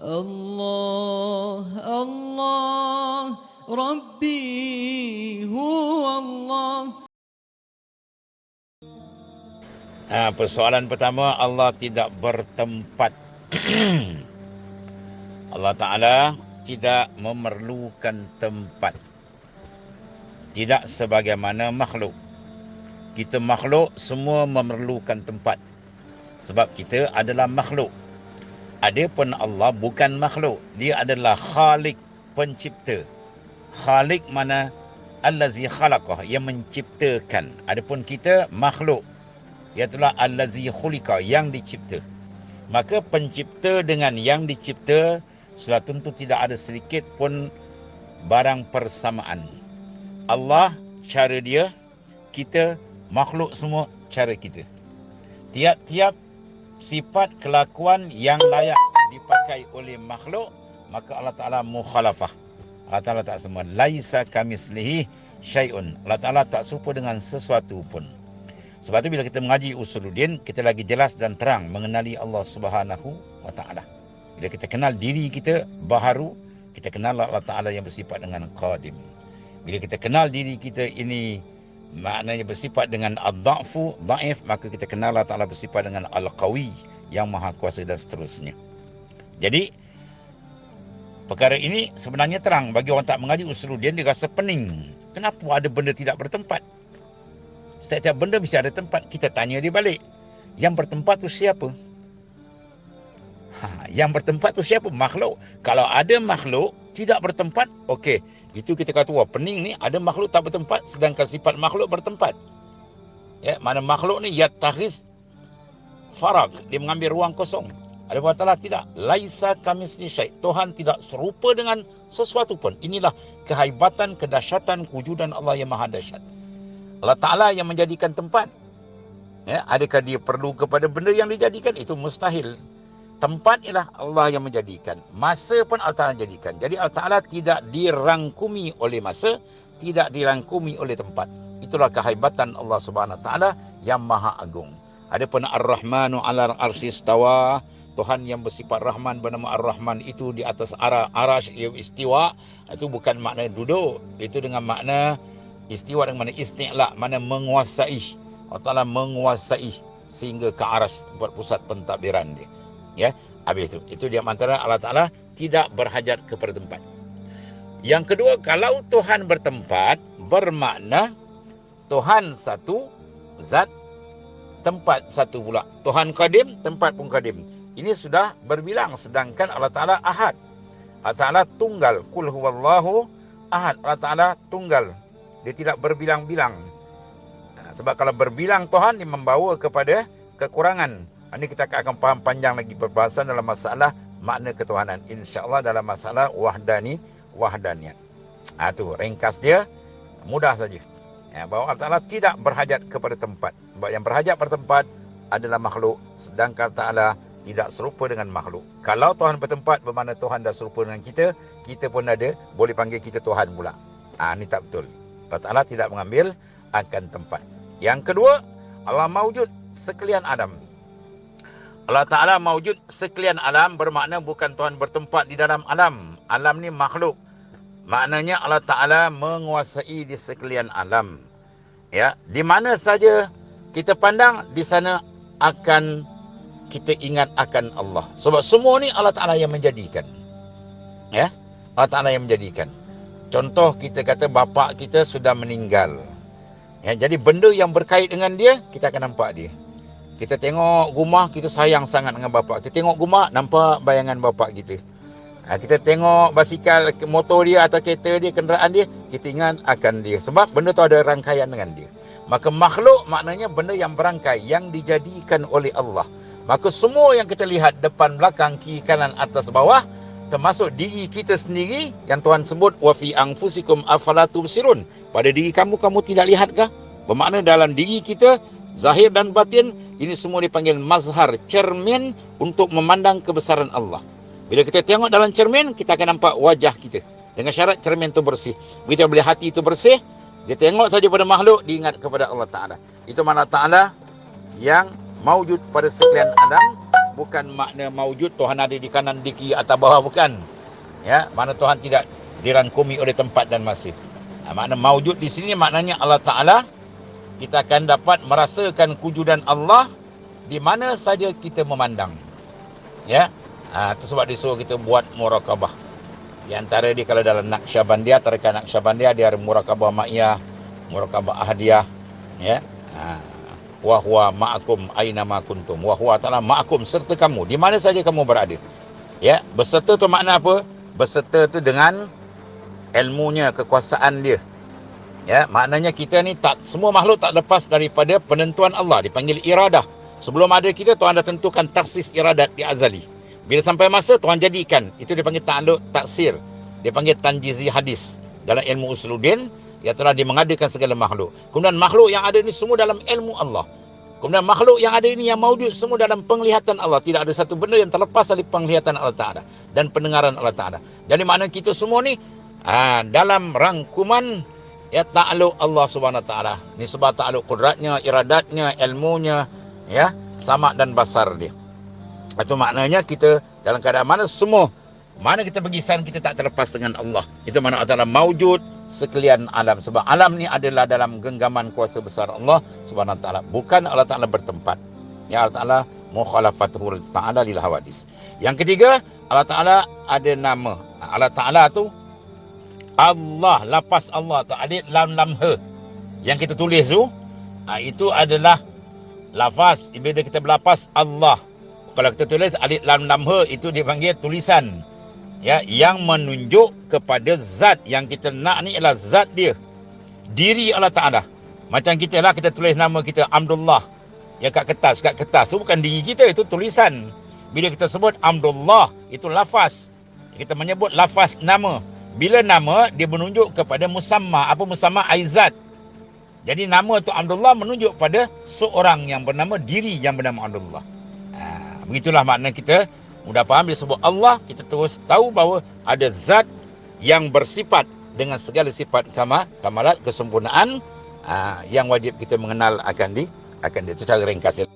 الله الله ربي هو الله. Persoalan pertama, Allah tidak bertempat. Allah Ta'ala tidak memerlukan tempat. Tidak sebagaimana makhluk. Kita makhluk semua memerlukan tempat. Sebab kita adalah makhluk. Adapun Allah bukan makhluk. Dia adalah Khalik, pencipta. Khalik mana? Allazi khalaqah, yang menciptakan. Adapun kita makhluk. Iaitulah allazi khuliqa, yang dicipta. Maka pencipta dengan yang dicipta sudah tentu tidak ada sedikit pun barang persamaan. Allah cara dia, kita makhluk semua cara kita. Tiap-tiap sifat kelakuan yang layak dipakai oleh makhluk, maka Allah Ta'ala mukhalafah. Allah Ta'ala tak semua. Laisa kamislihi syai'un. Allah Ta'ala tak serupa dengan sesuatu pun. Sebab itu bila kita mengaji Usuluddin, kita lagi jelas dan terang mengenali Allah Subhanahu wa Ta'ala. Bila kita kenal diri kita baharu, kita kenal Allah Ta'ala yang bersifat dengan qadim. Bila kita kenal diri kita ini maknanya bersifat dengan ad-da'fu, da'if, maka kita kenal Allah Ta'ala bersifat dengan al-qawi, yang maha kuasa dan seterusnya. Jadi perkara ini sebenarnya terang bagi orang tak mengaji Usuluddin. Dia rasa pening. Kenapa ada benda tidak bertempat? Setiap benda mesti ada tempat. Kita tanya dia balik, yang bertempat tu siapa? Yang bertempat tu siapa? Makhluk. Kalau ada makhluk tidak bertempat, okey, itu kita kata wah pening ni, ada makhluk tak bertempat sedangkan sifat makhluk bertempat. Ya, mana makhluk ni yattakhis farag, dia mengambil ruang kosong. Ada Allah tidak. Laisa kamisli syai'. Tuhan tidak serupa dengan sesuatu pun. Inilah kehaibatan, kedahsyatan kewujudan Allah yang maha dahsyat. Allah Ta'ala yang menjadikan tempat. Ya, adakah dia perlu kepada benda yang dijadikan? Itu mustahil. Tempat ialah Allah yang menjadikan. Masa pun Allah Ta'ala jadikan. Jadi Allah Ta'ala tidak dirangkumi oleh masa, tidak dirangkumi oleh tempat. Itulah kehaibatan Allah Subhanahu Wa Ta'ala yang maha agung. Adapun Ar-Rahmanu 'alal 'arsy istawa, Tuhan yang bersifat Rahman bernama Ar-Rahman itu di atas arasy istiwa. Itu bukan makna duduk. Itu dengan makna istiwa, dengan makna isti'la, makna menguasai. Allah Ta'ala menguasai sehingga ke arasy, buat pusat pentadbiran dia. Ya, habis itu dia antara Allah Ta'ala tidak berhajat kepada tempat. Yang kedua, kalau Tuhan bertempat, bermakna Tuhan satu, zat, tempat satu pula. Tuhan qadim, tempat pun qadim. Ini sudah berbilang. Sedangkan Allah Ta'ala ahad. Allah Ta'ala tunggal. Qul huwallahu ahad. Allah Ta'ala tunggal. Dia tidak berbilang-bilang. Sebab kalau berbilang Tuhan, dia membawa kepada kekurangan. Ini kita akan faham panjang lagi perbahasan dalam masalah makna ketuhanan. InsyaAllah dalam masalah wahdaniyat. Itu ringkas dia. Mudah saja. Bahawa Allah Ta'ala tidak berhajat kepada tempat. Sebab yang berhajat pada tempat adalah makhluk. Sedangkan Ta'ala tidak serupa dengan makhluk. Kalau Tuhan bertempat, bermakna Tuhan dah serupa dengan kita. Kita pun ada, boleh panggil kita Tuhan pula. Ini tak betul. Allah Ta'ala tidak mengambil akan tempat. Yang kedua, Allah mawujud sekalian alam. Allah Ta'ala mawujud sekalian alam bermakna bukan Tuhan bertempat di dalam alam. Alam ni makhluk. Maknanya Allah Ta'ala menguasai di sekalian alam. Ya, di mana saja kita pandang, di sana akan kita ingat akan Allah. Sebab semua ni Allah Ta'ala yang menjadikan. Ya, Allah Ta'ala yang menjadikan. Contoh kita kata bapa kita sudah meninggal. Ya, jadi benda yang berkait dengan dia, kita akan nampak dia. Kita tengok rumah, kita sayang sangat dengan bapa. Kita tengok rumah, nampak bayangan bapa kita. Kita tengok basikal, motor dia atau kereta dia, kenderaan dia, kita ingat akan dia. Sebab benda tu ada rangkaian dengan dia. Maka makhluk maknanya benda yang berangkai, yang dijadikan oleh Allah. Maka semua yang kita lihat, depan, belakang, kiri, kanan, atas, bawah, termasuk diri kita sendiri, yang Tuhan sebut, wa fi anfusikum afala tubsirun. Pada diri kamu, kamu tidak lihatkah? Bermakna dalam diri kita, zahir dan batin, ini semua dipanggil mazhar, cermin untuk memandang kebesaran Allah. Bila kita tengok dalam cermin, kita akan nampak wajah kita. Dengan syarat cermin itu bersih. Bila boleh hati itu bersih, dia tengok saja pada makhluk, diingat kepada Allah Ta'ala. Itu mana Ta'ala yang mawujud pada sekalian alam. bukan makna maujud Tuhan ada di kanan, di kiri, atas bawah, bukan. Ya, mana Tuhan tidak dirangkumi oleh tempat dan masa. Makna maujud di sini maknanya Allah Ta'ala, kita akan dapat merasakan kewujudan Allah di mana saja kita memandang. Ya, itu sebab disuruh kita buat muraqabah. Di antara dia kalau dalam Naqsyabandiyah, tarikat Naqsyabandiyah, dia ada muraqabah ma'iyah, muraqabah ahadiyah. Ya, wa huwa ma'akum aina ma kuntum. Wa huwa ta'ala ma'akum, serta kamu di mana saja kamu berada. Ya, berserta tu makna apa? Berserta tu dengan ilmunya, kekuasaan dia. Ya, maknanya kita ni tak, semua makhluk tak lepas daripada penentuan Allah, dipanggil iradah. Sebelum ada kita, Tuhan dah tentukan taksis iradat di azali. Bila sampai masa, Tuhan jadikan. Itu dipanggil ta'alluq taksir. Dipanggil tanjizi hadis. Dalam ilmu usuluddin, yang telah mengadakan segala makhluk. Kemudian makhluk yang ada ni semua dalam ilmu Allah. Kemudian makhluk yang ada ini yang maujud semua dalam penglihatan Allah. Tidak ada satu benda yang terlepas dari penglihatan Allah Ta'ala dan pendengaran Allah Ta'ala. Jadi makna kita semua ni dalam rangkuman ya ta'alluq Allah Subhanahu Wa Ta'ala. Nisbah ta'alluq qudratnya, iradatnya, ilmunya, ya, sama dan basar dia. Itu maknanya kita dalam keadaan mana semua, mana kita pergi sana kita tak terlepas dengan Allah. Itu makna Allah Ta'ala maujud sekalian alam. Sebab alam ni adalah dalam genggaman kuasa besar Allah Subhanahu Wa Ta'ala. Bukan Allah Ta'ala bertempat. Ya, Allah Ta'ala mukhalafatul ta'ala lil hawadis. Yang ketiga, Allah Ta'ala ada nama. Allah Ta'ala tu Allah, lapas Allah tu alif lam lam ha. Yang kita tulis tu itu adalah lafaz. Bila kita berlapas Allah, kalau kita tulis alif lam lam ha, itu dipanggil tulisan. Ya, yang menunjuk kepada zat yang kita nak ni ialah zat dia. Diri Allah Ta'ala. Macam kita lah, kita tulis nama kita Abdullah. Ya, kat kertas tu bukan diri kita, itu tulisan. Bila kita sebut Abdullah, itu lafaz. Kita menyebut lafaz nama. Bila nama, dia menunjuk kepada musamma. Apa musamma? Aizat. Jadi nama tu Abdullah menunjuk pada seorang yang bernama, diri yang bernama Abdullah. Begitulah makna kita mudah faham. Bila sebut Allah, kita terus tahu bahawa ada zat yang bersifat dengan segala sifat kamalat, kesempurnaan, yang wajib kita mengenal akan dia. Itu cara ringkas.